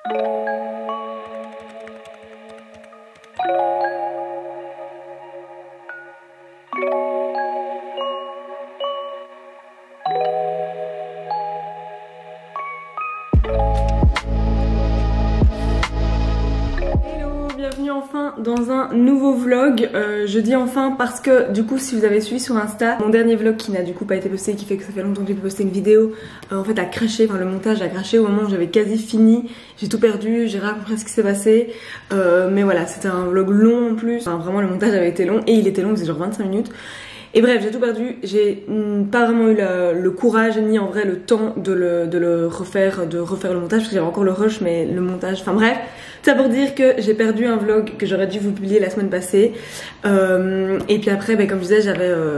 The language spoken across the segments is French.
Bienvenue enfin dans un nouveau vlog. Je dis enfin parce que du coup si vous avez suivi sur Insta, mon dernier vlog qui n'a du coup pas été posté, qui fait que ça fait longtemps que j'ai posté une vidéo, en fait a craché, enfin le montage a craché au moment où j'avais quasi fini. J'ai tout perdu, j'ai raconté ce qui s'est passé, mais voilà, c'était un vlog long en plus, enfin vraiment le montage avait été long et il était long, c'est genre 25 minutes. Et bref, j'ai tout perdu, j'ai pas vraiment eu le courage ni en vrai le temps de le refaire, de refaire le montage parce que j'avais encore le rush, mais le montage, enfin bref, tout ça pour dire que j'ai perdu un vlog que j'aurais dû vous publier la semaine passée. Et puis après, comme je disais,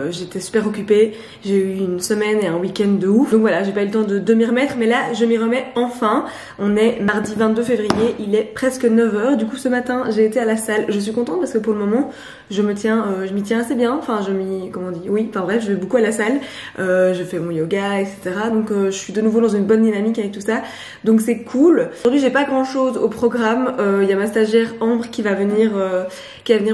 j'étais super occupée, j'ai eu une semaine et un week-end de ouf, donc voilà, j'ai pas eu le temps de m'y remettre, mais là je m'y remets enfin. On est mardi 22 février, il est presque 9h, du coup ce matin j'ai été à la salle, je suis contente parce que pour le moment je m'y tiens assez bien, enfin enfin bref, je vais beaucoup à la salle, je fais mon yoga, etc. Donc je suis de nouveau dans une bonne dynamique avec tout ça, donc c'est cool. Aujourd'hui j'ai pas grand chose au programme, il y a ma stagiaire Ambre qui va venir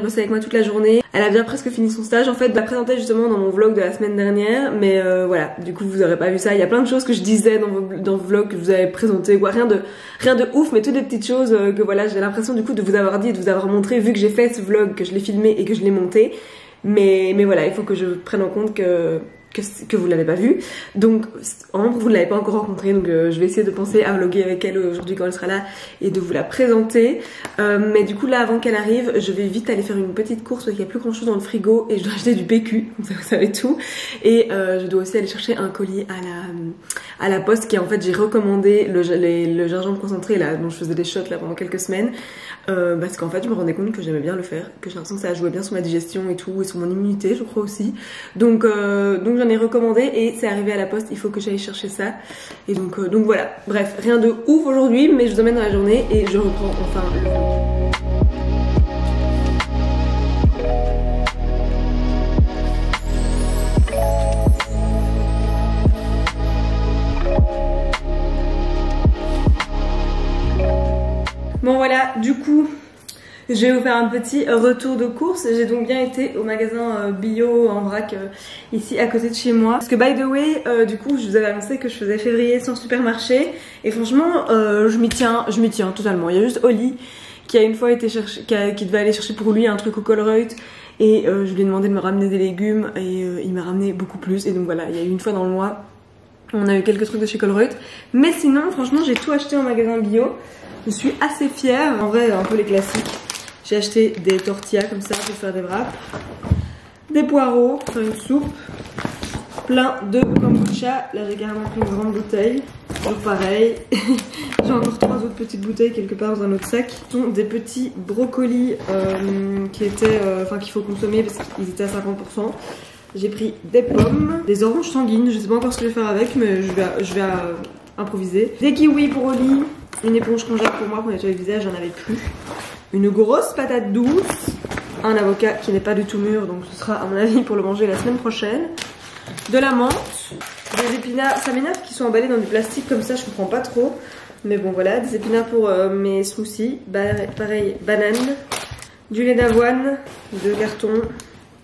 bosser avec moi toute la journée. Elle a bien presque fini son stage, en fait, je la présentais justement dans mon vlog de la semaine dernière, mais voilà, du coup vous aurez pas vu ça. Il y a plein de choses que je disais dans vos vlogs que je vous avez présenté, quoi, rien de ouf, mais toutes des petites choses que voilà, j'ai l'impression du coup de vous avoir dit et de vous avoir montré vu que j'ai fait ce vlog, que je l'ai filmé et que je l'ai monté. Mais voilà, il faut que je prenne en compte que vous l'avez pas vu. Donc Ambre, vous ne l'avez pas encore rencontrée, donc je vais essayer de penser à vlogger avec elle aujourd'hui quand elle sera là et de vous la présenter. Mais du coup là, avant qu'elle arrive, je vais vite aller faire une petite course parce qu'il n'y a plus grand chose dans le frigo et je dois acheter du PQ, donc ça vous savez tout. Et je dois aussi aller chercher un colis à la poste qui en fait j'ai recommandé le gingembre concentré là dont je faisais des shots là pendant quelques semaines. Parce qu'en fait je me rendais compte que j'aimais bien le faire, que j'ai l'impression que ça jouait bien sur ma digestion et tout, et sur mon immunité je crois aussi. Donc j'en ai recommandé et c'est arrivé à la poste, il faut que j'aille chercher ça. Et donc voilà, bref, rien de ouf aujourd'hui, mais je vous emmène dans la journée et je reprends enfin le vlog. Bon voilà, du coup, je vais vous faire un petit retour de course. J'ai donc bien été au magasin bio en vrac ici à côté de chez moi. Parce que by the way, du coup, je vous avais annoncé que je faisais février sans supermarché. Et franchement, je m'y tiens totalement. Il y a juste Oli qui a une fois été chercher, qui devait aller chercher pour lui un truc au Colruyt. Et je lui ai demandé de me ramener des légumes et il m'a ramené beaucoup plus. Et donc voilà, il y a eu une fois dans le mois, on a eu quelques trucs de chez Colruyt. Mais sinon, franchement, j'ai tout acheté au magasin bio. Je suis assez fière, en vrai un peu les classiques. J'ai acheté des tortillas comme ça pour faire des wraps, des poireaux pour faire une soupe, plein de kombucha. Là j'ai carrément pris une grande bouteille, toujours pareil. J'ai encore 3 autres petites bouteilles quelque part dans un autre sac. Ce sont des petits brocolis qu'il faut consommer parce qu'ils étaient à 50%. J'ai pris des pommes, des oranges sanguines, je sais pas encore ce que je vais faire avec, mais je vais improviser. Des kiwis pour Oli. Une éponge congèle pour moi pour nettoyer le visage, j'en avais plus. Une grosse patate douce. Un avocat qui n'est pas du tout mûr, donc ce sera à mon avis pour le manger la semaine prochaine. De la menthe. Des épinards. Ça m'énerve qu'ils soient emballés dans du plastique comme ça, je comprends pas trop. Mais bon voilà, des épinards pour mes smoothies. Pareil, banane. Du lait d'avoine. 2 cartons.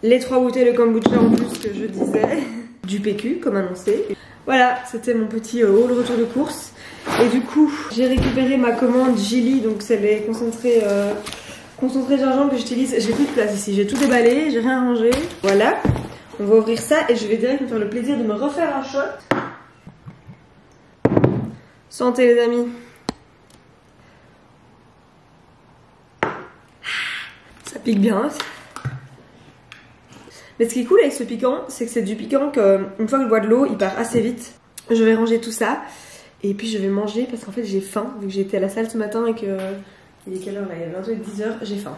Les 3 bouteilles de kombucha en plus que je disais. Du PQ comme annoncé. Voilà, c'était mon petit haul retour de course. Et du coup, j'ai récupéré ma commande Gilly, donc c'est les concentrés gingembre que j'utilise. J'ai plus de place ici, j'ai tout déballé, j'ai rien rangé. Voilà, on va ouvrir ça et je vais direct me faire le plaisir de me refaire un shot. Santé les amis. Ça pique bien. Mais ce qui est cool avec ce piquant, c'est que c'est du piquant qu'une fois que je bois de l'eau, il part assez vite. Je vais ranger tout ça. Et puis je vais manger parce qu'en fait j'ai faim, vu que j'ai été à la salle ce matin et que... Il est quelle heure là? Il est bientôt 10h, j'ai faim.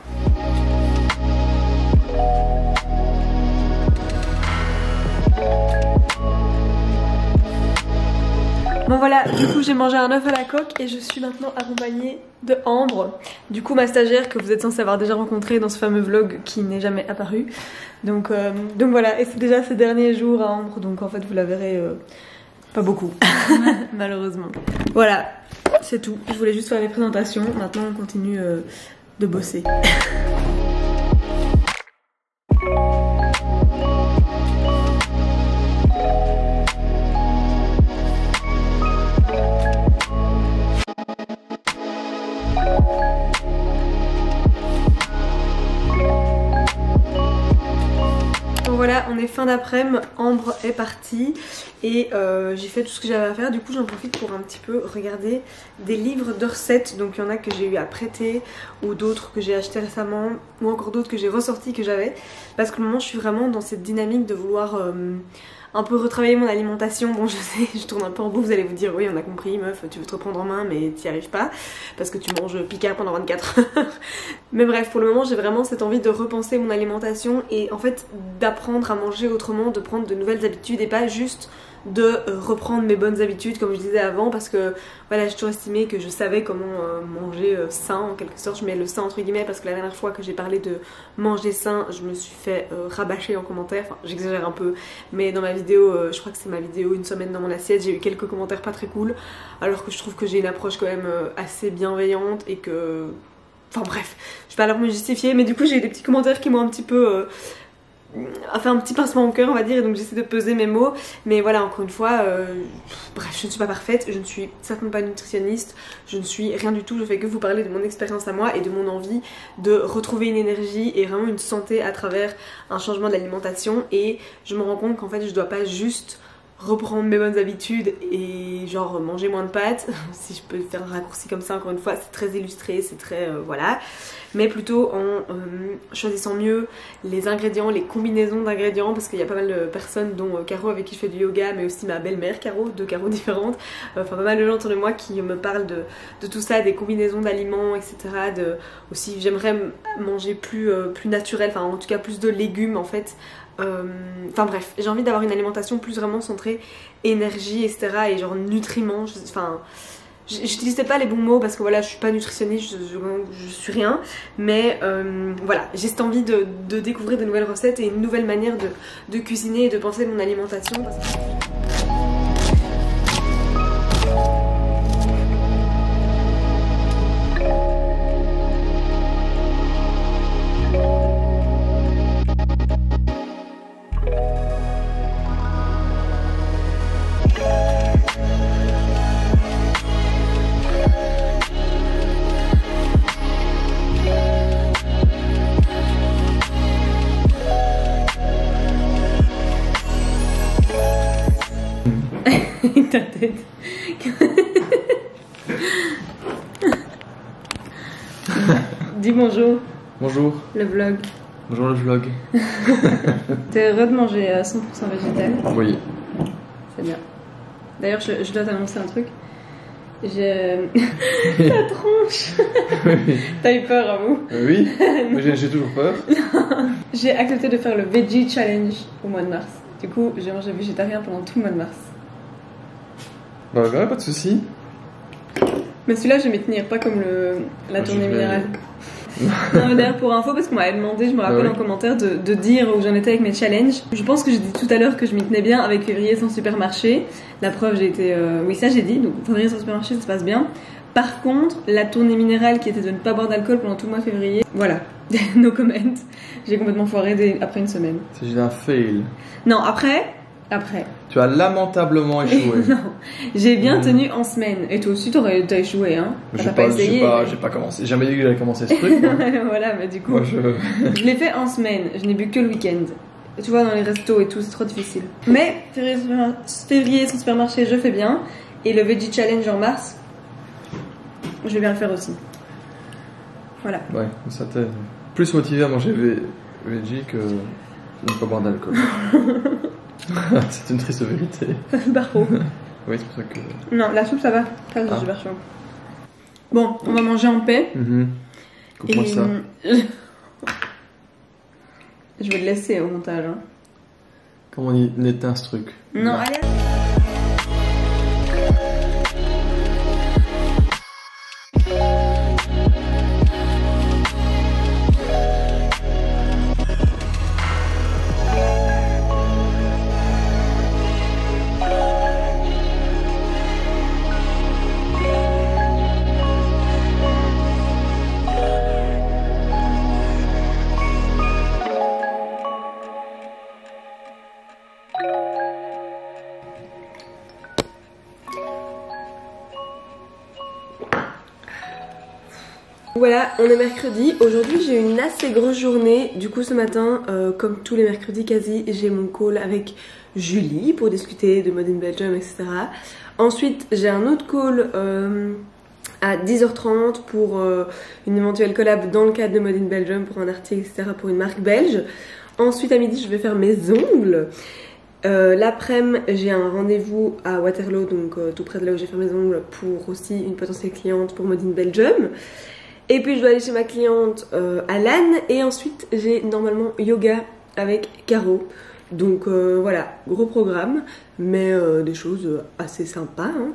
Bon voilà, du coup j'ai mangé un œuf à la coque et je suis maintenant accompagnée de Ambre. Du coup ma stagiaire que vous êtes censé avoir déjà rencontrée dans ce fameux vlog qui n'est jamais apparu. Donc voilà, et c'est déjà ces derniers jours à Ambre, donc en fait vous la verrez... pas beaucoup, malheureusement. Voilà, c'est tout. Je voulais juste faire les présentations. Maintenant, on continue de bosser. Voilà, on est fin d'après-midi, Ambre est partie et j'ai fait tout ce que j'avais à faire. Du coup j'en profite pour un petit peu regarder des livres de recettes. Donc il y en a que j'ai eu à prêter ou d'autres que j'ai acheté récemment ou encore d'autres que j'ai ressortis que j'avais. Parce que le moment je suis vraiment dans cette dynamique de vouloir un peu retravailler mon alimentation. Bon je sais, je tourne un peu en bout, vous allez vous dire oui on a compris meuf, tu veux te reprendre en main mais t'y arrives pas parce que tu manges Picard pendant 24 heures. Mais bref, pour le moment j'ai vraiment cette envie de repenser mon alimentation et en fait d'apprendre à manger autrement, de prendre de nouvelles habitudes et pas juste de reprendre mes bonnes habitudes comme je disais avant, parce que voilà, j'ai toujours estimé que je savais comment manger sain en quelque sorte. Je mets le sain entre guillemets parce que la dernière fois que j'ai parlé de manger sain, je me suis fait rabâcher en commentaire, enfin j'exagère un peu, mais dans ma vidéo, je crois que c'est ma vidéo une semaine dans mon assiette, j'ai eu quelques commentaires pas très cool, alors que je trouve que j'ai une approche quand même assez bienveillante et que... Enfin bref, je vais pas alors me justifier, mais du coup j'ai eu des petits commentaires qui m'ont un petit peu... a fait un petit pincement au cœur on va dire, et donc j'essaie de peser mes mots. Mais voilà, encore une fois, bref, je ne suis pas parfaite, je ne suis certainement pas nutritionniste, je ne suis rien du tout, je fais que vous parler de mon expérience à moi et de mon envie de retrouver une énergie et vraiment une santé à travers un changement de l'alimentation. Et je me rends compte qu'en fait je dois pas juste reprendre mes bonnes habitudes et genre manger moins de pâtes, si je peux faire un raccourci comme ça, encore une fois c'est très illustré, c'est très voilà, mais plutôt en choisissant mieux les ingrédients, les combinaisons d'ingrédients, parce qu'il y a pas mal de personnes dont Caro avec qui je fais du yoga, mais aussi ma belle-mère Caro, deux Caro différentes, enfin pas mal de gens autour de moi qui me parlent de tout ça, des combinaisons d'aliments, etc. Aussi j'aimerais manger plus naturel, enfin en tout cas plus de légumes en fait. Enfin bref, j'ai envie d'avoir une alimentation plus vraiment centrée énergie, etc. et genre nutriments. Enfin, j'utilisais pas les bons mots parce que voilà, je suis pas nutritionniste, je suis rien. Mais voilà, j'ai cette envie de découvrir de nouvelles recettes et une nouvelle manière de cuisiner et de penser mon alimentation. Ta tête. Dis bonjour. Bonjour. Le vlog. Bonjour le vlog. T'es heureux de manger 100% végétal? Oui. C'est bien. D'ailleurs, je dois t'annoncer un truc. J'ai... Ta tronche. Oui. T'as eu peur à vous? Oui, mais j'ai toujours peur. J'ai accepté de faire le Veggie Challenge au mois de mars. Du coup, j'ai mangé végétarien pendant tout le mois de mars. Bah ouais, pas de soucis. Mais celui-là, je vais m'y tenir, pas comme la tournée minérale. Non, mais d'ailleurs, pour info, parce qu'on m'avait demandé, je me rappelle en commentaire, de dire où j'en étais avec mes challenges. Je pense que j'ai dit tout à l'heure que je m'y tenais bien avec février sans supermarché. La preuve, j'ai été... Oui, ça j'ai dit, donc février sans supermarché, ça se passe bien. Par contre, la tournée minérale qui était de ne pas boire d'alcool pendant tout le mois de février, voilà, no comment. J'ai complètement foiré après une semaine. C'est un fail. Non, après... Tu as lamentablement échoué. Non, j'ai bien tenu en semaine. Et toi aussi, t'as échoué, hein? J'ai pas commencé. J'ai jamais dit que j'allais commencer ce truc. Voilà, mais du coup, moi, je l'ai fait en semaine. Je n'ai bu que le week-end. Tu vois, dans les restos et tout, c'est trop difficile. Mais février sans supermarché, je fais bien. Et le Veggie Challenge en mars, je vais bien le faire aussi. Voilà. Ouais, ça t'est plus motivé à manger veggie que de ne pas boire d'alcool. C'est une triste vérité. Barreau. Oui, c'est pour ça que... Non, la soupe ça va. Pas de super chaud. Bon, on va manger en paix. Coupe-moi ça. Je vais le laisser au montage. Hein. Comment on éteint ce truc? Non, allez. Voilà, on est mercredi. Aujourd'hui j'ai eu une assez grosse journée. Du coup ce matin, comme tous les mercredis quasi, j'ai mon call avec Julie pour discuter de Made in Belgium, etc. Ensuite j'ai un autre call à 10h30 pour une éventuelle collab dans le cadre de Made in Belgium pour un article, etc. pour une marque belge. Ensuite à midi je vais faire mes ongles. L'après-midi j'ai un rendez-vous à Waterloo, donc tout près de là où j'ai fait mes ongles, pour aussi une potentielle cliente pour Made in Belgium. Et puis je dois aller chez ma cliente à Lannes. Et ensuite j'ai normalement yoga avec Caro. Donc voilà, gros programme, mais des choses assez sympas, hein.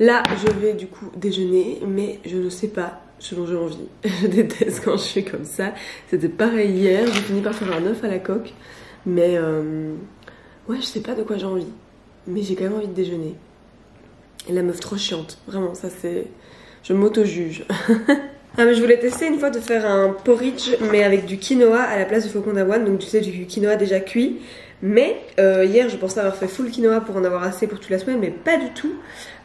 Là je vais du coup déjeuner, mais je ne sais pas ce dont j'ai envie. Je déteste quand je suis comme ça. C'était pareil hier, j'ai fini par faire un œuf à la coque. Mais ouais, je sais pas de quoi j'ai envie. Mais j'ai quand même envie de déjeuner. Et la meuf trop chiante, vraiment, ça c'est... Je m'auto-juge. Ah mais je voulais tester une fois de faire un porridge mais avec du quinoa à la place du flocon d'avoine, donc tu sais du quinoa déjà cuit. Mais hier je pensais avoir fait full quinoa pour en avoir assez pour toute la semaine, mais pas du tout.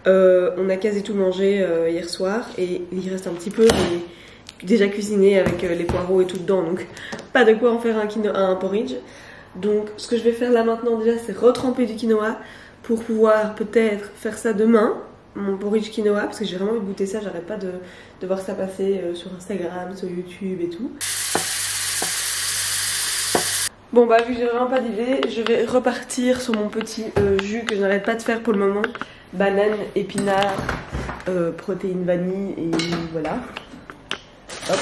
On a quasi tout mangé hier soir et il reste un petit peu mais déjà cuisiné avec les poireaux et tout dedans, donc pas de quoi en faire un porridge. Donc ce que je vais faire là maintenant déjà c'est retremper du quinoa pour pouvoir peut-être faire ça demain. Mon porridge quinoa, parce que j'ai vraiment envie de goûter ça, j'arrête pas de voir ça passer sur Instagram, sur YouTube et tout. Bon bah vu que j'ai vraiment pas d'idée, je vais repartir sur mon petit jus que je n'arrête pas de faire pour le moment. Banane, épinards, protéines vanille et voilà. Hop.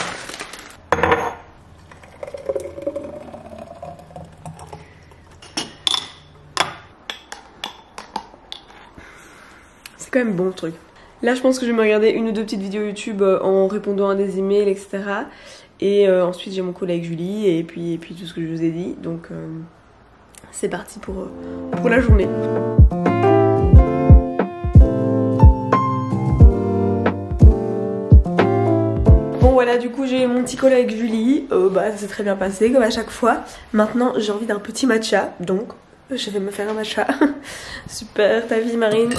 C'est quand même bon le truc. Là je pense que je vais me regarder une ou deux petites vidéos YouTube en répondant à des emails, etc. Et ensuite j'ai mon collègue Julie et puis tout ce que je vous ai dit. Donc c'est parti pour la journée. Bon voilà, du coup j'ai mon petit collègue Julie. Bah ça s'est très bien passé comme à chaque fois. Maintenant j'ai envie d'un petit matcha, donc je vais me faire un matcha. Super, ta vie Marine.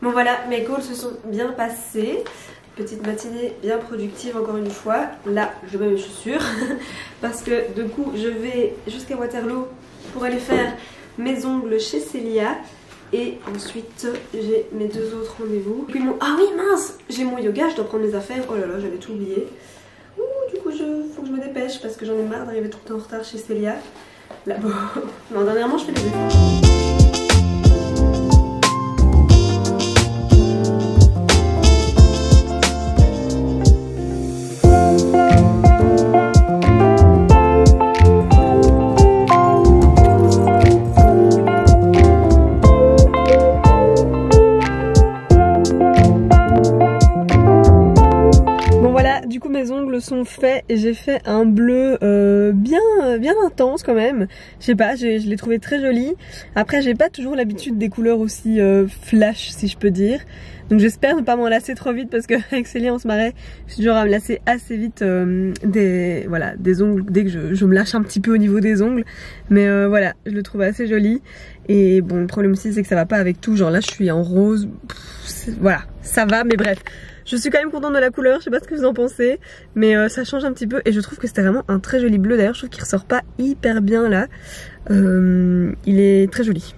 Bon voilà, mes calls se sont bien passés. Petite matinée bien productive encore une fois. Là, je mets mes chaussures parce que du coup, je vais jusqu'à Waterloo pour aller faire mes ongles chez Célia. Et ensuite, j'ai mes deux autres rendez-vous. Puis ah oui, mince, j'ai mon yoga, je dois prendre mes affaires. Oh là là, j'avais tout oublié. Du coup, faut que je me dépêche parce que j'en ai marre d'arriver tout le temps en retard chez Célia. Là, bon. Non, dernièrement, je fais des efforts. Mes ongles sont faits et j'ai fait un bleu bien intense quand même. Je sais pas, je l'ai trouvé très joli. Après j'ai pas toujours l'habitude des couleurs aussi flash si je peux dire. Donc j'espère ne pas m'en lasser trop vite parce qu'avec Célia on se marrait. Je suis du genre à me lasser assez vite des ongles dès que je me lâche un petit peu au niveau des ongles. Mais voilà, je le trouve assez joli. Et bon le problème aussi c'est que ça va pas avec tout. Genre là je suis en rose. Voilà, ça va mais bref. Je suis quand même contente de la couleur, je sais pas ce que vous en pensez, mais ça change un petit peu et je trouve que c'était vraiment un très joli bleu. D'ailleurs je trouve qu'il ressort pas hyper bien là, il est très joli,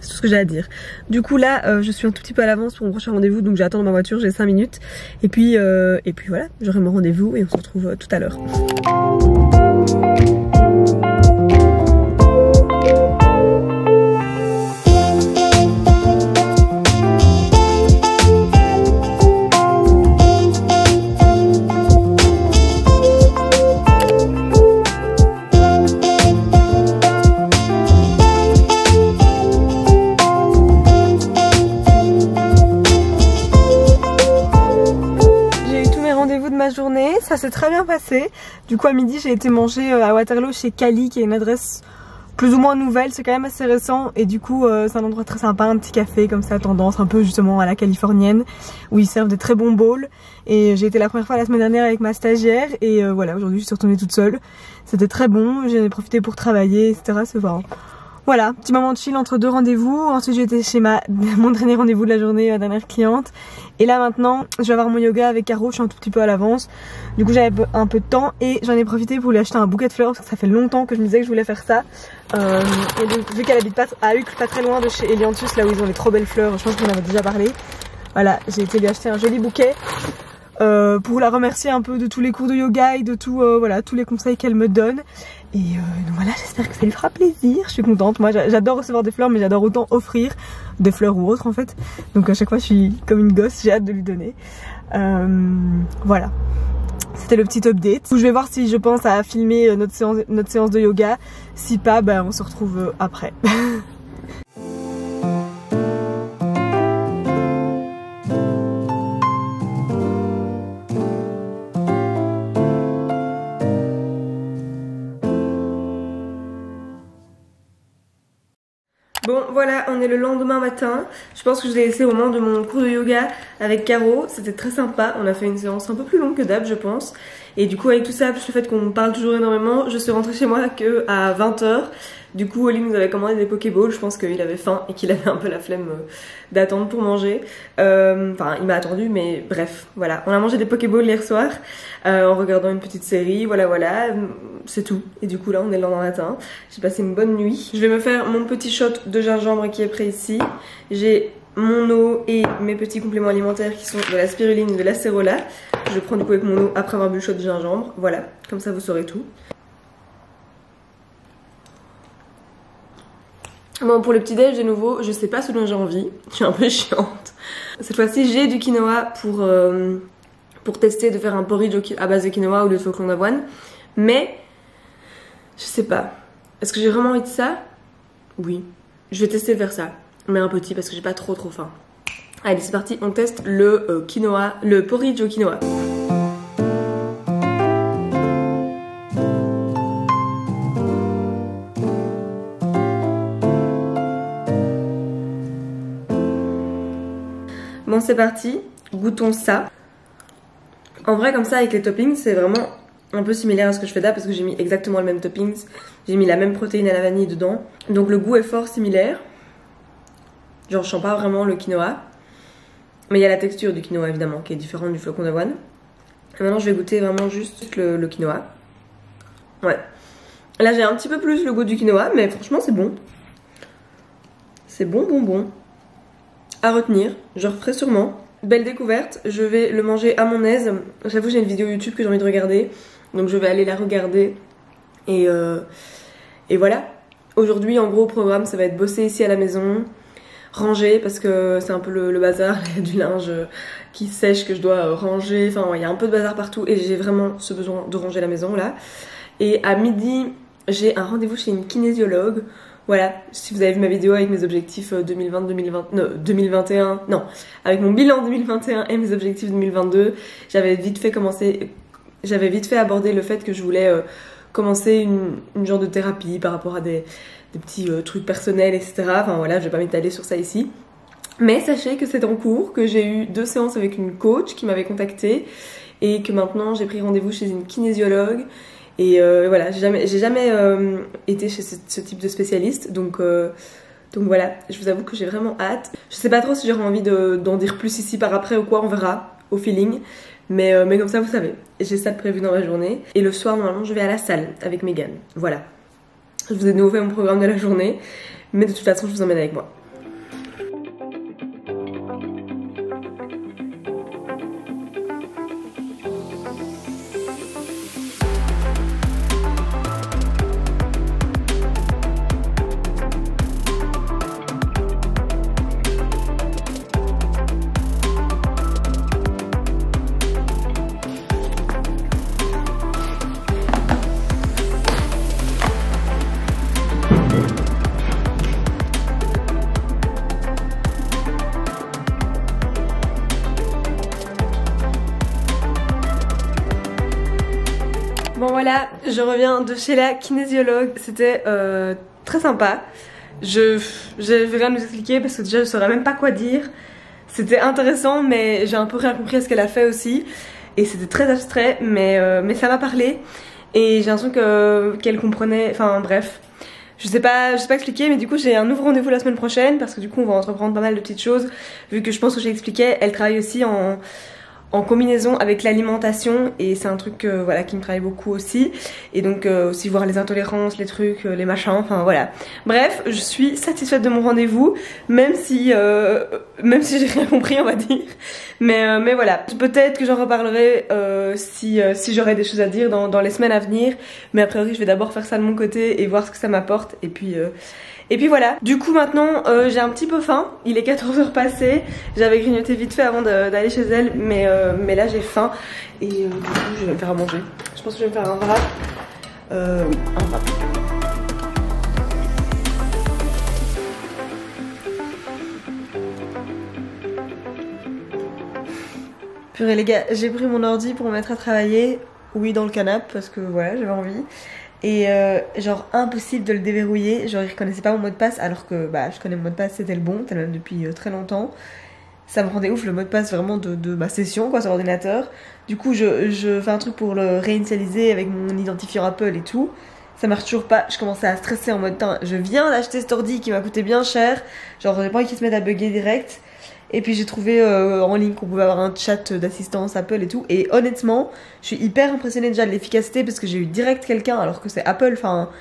c'est tout ce que j'ai à dire. Du coup là je suis un tout petit peu à l'avance pour mon prochain rendez-vous, donc j'attends dans ma voiture, j'ai 5 minutes et puis voilà, j'aurai mon rendez-vous et on se retrouve tout à l'heure. Ça s'est très bien passé. Du coup à midi j'ai été manger à Waterloo chez Cali, qui est une adresse plus ou moins nouvelle, c'est quand même assez récent et du coup c'est un endroit très sympa, un petit café comme ça, tendance un peu justement à la californienne où ils servent des très bons bowls. Et j'ai été la première fois la semaine dernière avec ma stagiaire et voilà, aujourd'hui je suis retournée toute seule. C'était très bon, j'en ai profité pour travailler, etc. C'est vraiment... Voilà, petit moment de chill entre deux rendez-vous. Ensuite j'ai été chez mon dernier rendez-vous de la journée, ma dernière cliente. Et là maintenant, je vais avoir mon yoga avec Caro, je suis un tout petit peu à l'avance. Du coup j'avais un peu de temps et j'en ai profité pour lui acheter un bouquet de fleurs parce que ça fait longtemps que je me disais que je voulais faire ça. Et donc, vu qu'elle habite à Uccle, pas très loin de chez Eliantus, là où ils ont les trop belles fleurs, je pense qu'on en avait déjà parlé. Voilà, j'ai été lui acheter un joli bouquet. Pour la remercier un peu de tous les cours de yoga et de tout, voilà, tous les conseils qu'elle me donne. Et donc voilà, j'espère que ça lui fera plaisir. Je suis contente. Moi, j'adore recevoir des fleurs, mais j'adore autant offrir des fleurs ou autres en fait. Donc à chaque fois, je suis comme une gosse. J'ai hâte de lui donner. Voilà. C'était le petit update. Je vais voir si je pense à filmer notre séance de yoga. Si pas, ben on se retrouve après. Bon voilà, on est le lendemain matin. Je pense que je l'ai laissé au moment de mon cours de yoga avec Caro. C'était très sympa, on a fait une séance un peu plus longue que d'hab je pense. Et du coup avec tout ça, plus le fait qu'on parle toujours énormément, je suis rentrée chez moi que à 20 h. Du coup Oli nous avait commandé des Pokéballs, je pense qu'il avait faim et qu'il avait un peu la flemme d'attendre pour manger. Enfin il m'a attendu mais bref, voilà. On a mangé des Pokéballs hier soir en regardant une petite série, voilà, c'est tout. Et du coup là on est le lendemain matin, j'ai passé une bonne nuit. Je vais me faire mon petit shot de gingembre qui est prêt ici. J'ai mon eau et mes petits compléments alimentaires qui sont de la spiruline et de l'acérola. Je prends du coup avec mon eau après avoir bu le shot de gingembre, voilà, comme ça vous saurez tout. Bon pour le petit déj de nouveau, je sais pas ce dont j'ai envie, je suis un peu chiante. Cette fois-ci j'ai du quinoa pour tester de faire un porridge à base de quinoa ou de flocons d'avoine. Mais je sais pas, est-ce que j'ai vraiment envie de ça? Oui, je vais tester de faire ça, mais un petit parce que j'ai pas trop faim. Allez c'est parti, on teste le quinoa, le porridge au quinoa. Bon c'est parti, goûtons ça. En vrai comme ça avec les toppings c'est vraiment un peu similaire à ce que je fais d'hab parce que j'ai mis exactement le même toppings. J'ai mis la même protéine à la vanille dedans. Donc le goût est fort similaire. Genre je sens pas vraiment le quinoa. Mais il y a la texture du quinoa évidemment qui est différente du flocon d'avoine. Et maintenant je vais goûter vraiment juste le quinoa. Ouais. Là j'ai un petit peu plus le goût du quinoa mais franchement c'est bon. C'est bon. À retenir, je referai sûrement. Belle découverte, je vais le manger à mon aise. J'avoue j'ai une vidéo YouTube que j'ai envie de regarder. Donc je vais aller la regarder. Et voilà. Aujourd'hui en gros au programme ça va être bosser ici à la maison. Ranger parce que c'est un peu le bazar. Il y a du linge qui sèche que je dois ranger. Enfin ouais, il y a un peu de bazar partout. Et j'ai vraiment ce besoin de ranger la maison là. Et à midi j'ai un rendez-vous chez une kinésiologue. Voilà, si vous avez vu ma vidéo avec mes objectifs 2021, non, avec mon bilan 2021 et mes objectifs 2022, j'avais vite fait aborder le fait que je voulais commencer une genre de thérapie par rapport à des petits trucs personnels, etc. Enfin voilà, je vais pas m'étaler sur ça ici. Mais sachez que c'est en cours, que j'ai eu 2 séances avec une coach qui m'avait contactée et que maintenant j'ai pris rendez-vous chez une kinésiologue. Et voilà, j'ai jamais été chez ce type de spécialiste, donc voilà, je vous avoue que j'ai vraiment hâte. Je sais pas trop si j'aurai envie d'en dire plus ici par après ou quoi, on verra, au feeling. Mais comme ça vous savez, j'ai ça de prévu dans ma journée. Et le soir normalement je vais à la salle avec Megan, voilà. Je vous ai de nouveau fait mon programme de la journée, mais de toute façon je vous emmène avec moi. Bon voilà, je reviens de chez la kinésiologue, c'était très sympa. Je vais rien nous expliquer parce que déjà je saurais même pas quoi dire. C'était intéressant mais j'ai un peu rien compris à ce qu'elle a fait aussi. Et c'était très abstrait mais ça m'a parlé. Et j'ai l'impression qu'elle comprenait, enfin bref. Je sais pas expliquer, mais du coup j'ai un nouveau rendez-vous la semaine prochaine parce que du coup on va entreprendre pas mal de petites choses. Vu que je pense que j'ai expliqué, elle travaille aussi en combinaison avec l'alimentation et c'est un truc voilà qui me travaille beaucoup aussi. Et donc aussi voir les intolérances, les trucs, les machins, enfin voilà. Bref, je suis satisfaite de mon rendez-vous, même si j'ai rien compris on va dire. Mais voilà, peut-être que j'en reparlerai si j'aurai des choses à dire dans les semaines à venir. Mais a priori je vais d'abord faire ça de mon côté et voir ce que ça m'apporte. Et puis voilà. Du coup maintenant j'ai un petit peu faim. Il est 14h passé. J'avais grignoté vite fait avant d'aller chez elle. Mais là j'ai faim. Et du coup je vais me faire à manger. Je pense que je vais me faire un wrap. Oui, un wrap. Purée les gars, j'ai pris mon ordi pour me mettre à travailler. Oui, dans le canapé parce que voilà, j'avais envie. Et genre impossible de le déverrouiller, genre il reconnaissait pas mon mot de passe alors que bah je connais mon mot de passe, c'était le bon, tellement depuis très longtemps. Ça me rendait ouf le mot de passe vraiment de ma session quoi sur l'ordinateur. Du coup je fais un truc pour le réinitialiser avec mon identifiant Apple et tout. Ça marche toujours pas, je commençais à stresser en mode je viens d'acheter cet ordi qui m'a coûté bien cher, genre j'ai pas envie qu'il se mette à bugger direct. Et puis j'ai trouvé en ligne qu'on pouvait avoir un chat d'assistance Apple et tout. Et honnêtement, je suis hyper impressionnée déjà de l'efficacité parce que j'ai eu direct quelqu'un alors que c'est Apple. Enfin,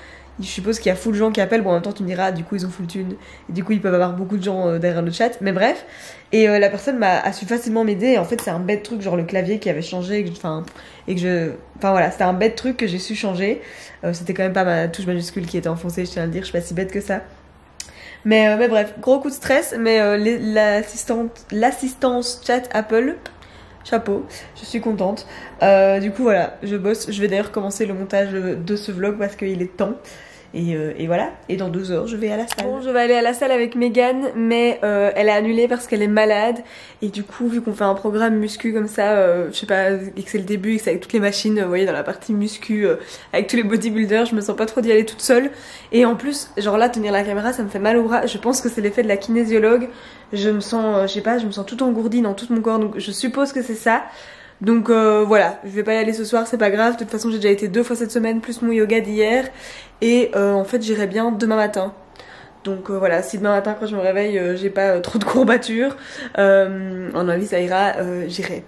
je suppose qu'il y a full de gens qui appellent. Bon, en même temps, tu me diras, du coup, ils ont full thune. Et du coup, ils peuvent avoir beaucoup de gens derrière le chat. Mais bref. Et la personne a su facilement m'aider. Et en fait, c'est un bête truc, genre le clavier qui avait changé. Enfin, voilà, c'était un bête truc que j'ai su changer. C'était quand même pas ma touche majuscule qui était enfoncée, je tiens à le dire. Je suis pas si bête que ça. Mais bref, gros coup de stress, mais l'assistance chat Apple, chapeau, je suis contente. Du coup voilà, je bosse, je vais d'ailleurs commencer le montage de ce vlog parce qu'il est temps. Et voilà, et dans 2 heures je vais à la salle. Bon, je vais aller à la salle avec Megan, mais elle a annulé parce qu'elle est malade. Et du coup, vu qu'on fait un programme muscu comme ça, je sais pas, et que c'est le début, et que c'est avec toutes les machines, vous voyez, dans la partie muscu, avec tous les bodybuilders, je me sens pas trop d'y aller toute seule. Et en plus, genre là, tenir la caméra, ça me fait mal au bras. Je pense que c'est l'effet de la kinésiologue. Je me sens, je sais pas, je me sens tout engourdie dans tout mon corps, donc je suppose que c'est ça. Donc voilà, je vais pas y aller ce soir, c'est pas grave. De toute façon j'ai déjà été 2 fois cette semaine plus mon yoga d'hier. Et en fait j'irai bien demain matin. Donc voilà, si demain matin quand je me réveille j'ai pas trop de courbatures, en avis ça ira, j'irai.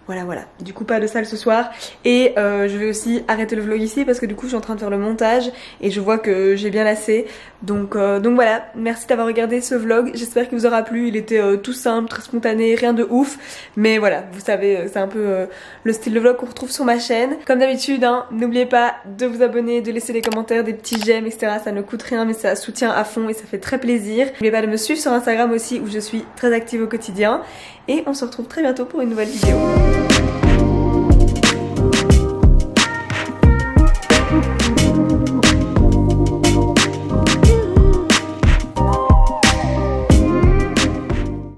Voilà, du coup pas de salle ce soir. Et je vais aussi arrêter le vlog ici parce que du coup je suis en train de faire le montage et je vois que j'ai bien lassé. Donc voilà, merci d'avoir regardé ce vlog, j'espère qu'il vous aura plu. Il était tout simple, très spontané, rien de ouf. Mais voilà, vous savez, c'est un peu le style de vlog qu'on retrouve sur ma chaîne. Comme d'habitude, hein, n'oubliez pas de vous abonner, de laisser des commentaires, des petits j'aime, etc. Ça ne coûte rien mais ça soutient à fond et ça fait très plaisir. N'oubliez pas de me suivre sur Instagram aussi où je suis très active au quotidien. Et on se retrouve très bientôt pour une nouvelle vidéo.